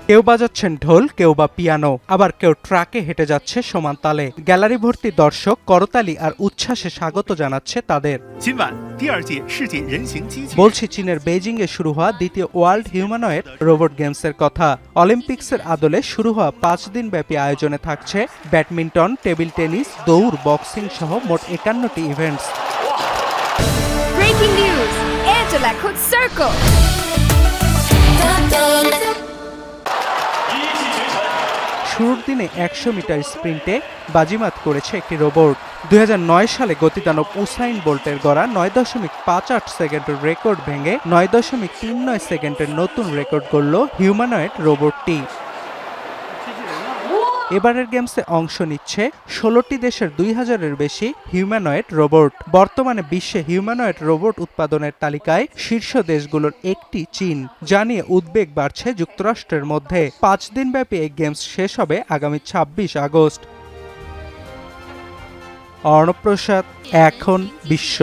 কেউ বাজাচ্ছেন ঢোল, কেউ বা পিয়ানো, আবার কেউ ট্রাকে হেঁটে যাচ্ছে সমান তালে। গ্যালারি ভর্তি দর্শক করতালি আর উচ্ছ্বাসে স্বাগত জানাচ্ছে তাদের। বলছি চীনের বেইজিং এ শুরু হওয়া দ্বিতীয় ওয়ার্ল্ড হিউম্যানয়েড রোবট গেমসের কথা। অলিম্পিক্সের আদলে শুরু হওয়া 5 দিনব্যাপী আয়োজনে থাকছে ব্যাডমিন্টন, টেবিল টেনিস, দৌড়, বক্সিং সহ মোট 51টি ইভেন্টস। Breaking news! Airtel এখন Circle! শুরুর দিনে 100 মিটার স্প্রিন্টে বাজিমাত করেছে একটি রোবট। 2009 সালে গতিদানব উসাইন বোল্টের গড়া 9.58 সেকেন্ডের রেকর্ড ভেঙে 9.39 সেকেন্ডের নতুন রেকর্ড গড়ল হিউম্যানয়েড রোবটটি। এবারের গেমসে অংশ নিচ্ছে 16টি দেশের 2000-এর বেশি হিউম্যানয়েড রোবট। বর্তমানে বিশ্বে হিউম্যানয়েড রোবট উৎপাদনের তালিকায় শীর্ষ দেশগুলোর একটি চীন, যা নিয়ে উদ্বেগ বাড়ছে যুক্তরাষ্ট্রের মধ্যে। 5 দিনব্যাপী এই গেমস শেষ হবে আগামী 26 আগস্ট। অর্ণব প্রসাদ, এখন বিশ্ব।